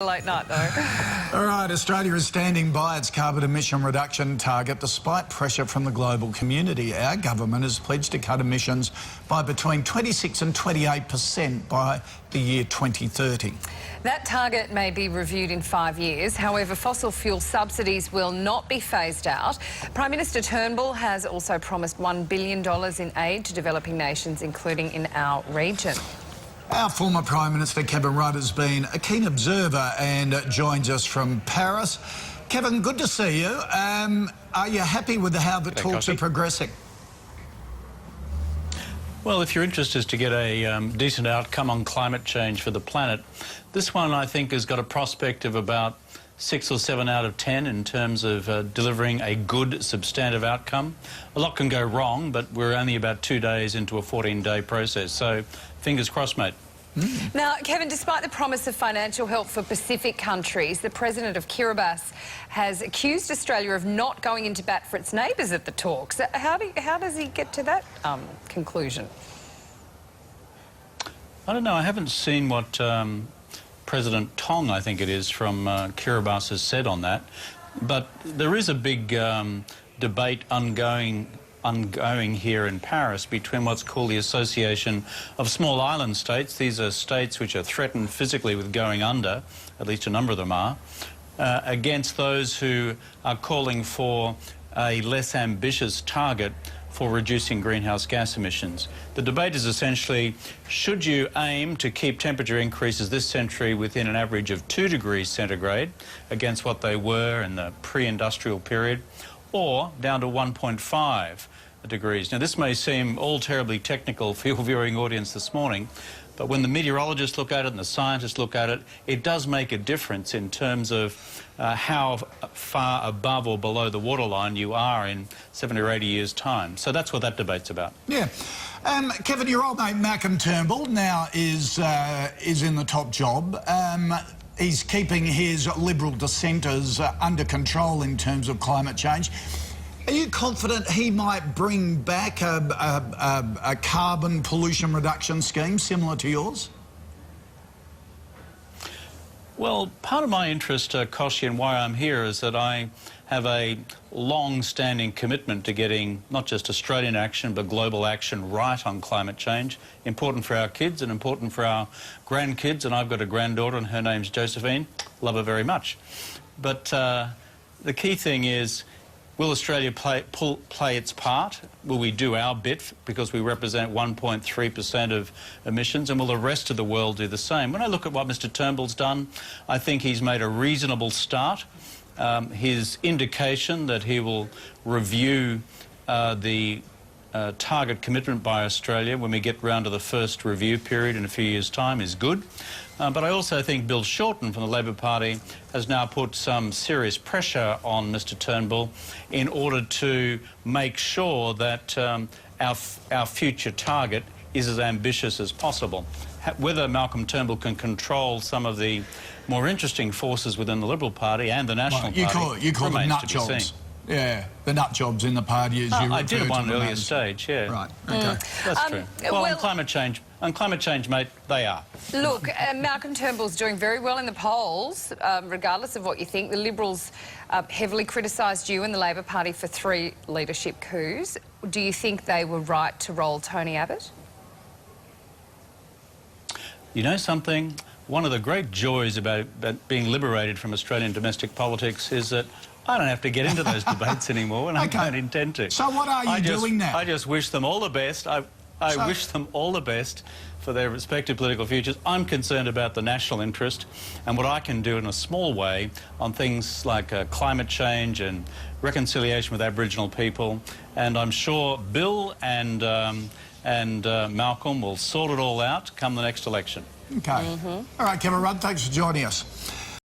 Late night though. All right, Australia is standing by its carbon emission reduction target despite pressure from the global community. Our government has pledged to cut emissions by between 26 and 28% by the year 2030. That target may be reviewed in 5 years. However, fossil fuel subsidies will not be phased out. Prime Minister Turnbull has also promised $1 billion in aid to developing nations, including in our region. Our former Prime Minister Kevin Rudd has been a keen observer and joins us from Paris. Kevin, good to see you. Are you happy with how the talks are progressing? Well, if your interest is to get a decent outcome on climate change for the planet, this one, I think, has got a prospect of about 6 or 7 out of 10 in terms of delivering a good, substantive outcome. A lot can go wrong, but we're only about 2 days into a 14-day process, so fingers crossed, mate. Now, Kevin, despite the promise of financial help for Pacific countries, the president of Kiribati has accused Australia of not going into bat for its neighbours at the talks. How does he get to that conclusion? I don't know. I haven't seen what President Tong, I think it is, from Kiribati has said on that. But there is a big debate ongoing here in Paris between what's called the Association of Small Island States. These are states which are threatened physically with going under, at least a number of them are, against those who are calling for a less ambitious target for reducing greenhouse gas emissions. The debate is essentially, should you aim to keep temperature increases this century within an average of 2 degrees centigrade against what they were in the pre-industrial period, or down to 1.5 degrees. Now, this may seem all terribly technical for your viewing audience this morning, but when the meteorologists look at it and the scientists look at it, it does make a difference in terms of how far above or below the waterline you are in 70 or 80 years' time. So that's what that debate's about. Yeah. Kevin, your old mate Malcolm Turnbull now is in the top job. He's keeping his Liberal dissenters under control in terms of climate change. Are you confident he might bring back a carbon pollution reduction scheme similar to yours? Well, part of my interest, Koshi, and why I'm here is that I have a long-standing commitment to getting not just Australian action but global action right on climate change. Important for our kids and important for our grandkids, and I've got a granddaughter and her name's Josephine. Love her very much. But the key thing is, will Australia play its part? Will we do our bit because we represent 1.3% of emissions, and will the rest of the world do the same? When I look at what Mr Turnbull's done, I think he's made a reasonable start. His indication that he will review the target commitment by Australia when we get round to the first review period in a few years' time is good. But I also think Bill Shorten from the Labor Party has now put some serious pressure on Mr Turnbull in order to make sure that our future target is as ambitious as possible. Whether Malcolm Turnbull can control some of the more interesting forces within the Liberal Party and the National Party you call them nut remains to be jobs. seen. Yeah, the nut jobs in the party, as you I did at one earlier as. stage, yeah. Right, okay. That's true. Well, on climate change, mate, they are. Look, Malcolm Turnbull's doing very well in the polls, regardless of what you think. The Liberals heavily criticised you and the Labor Party for 3 leadership coups. Do you think they were right to roll Tony Abbott? You know something? One of the great joys about being liberated from Australian domestic politics is that I don't have to get into those debates anymore, and I don't intend to. So what are you doing now? I just wish them all the best. I wish them all the best for their respective political futures. I'm concerned about the national interest and what I can do in a small way on things like climate change and reconciliation with Aboriginal people. And I'm sure Bill and Malcolm will sort it all out come the next election. Okay. All right, Kevin Rudd, thanks for joining us.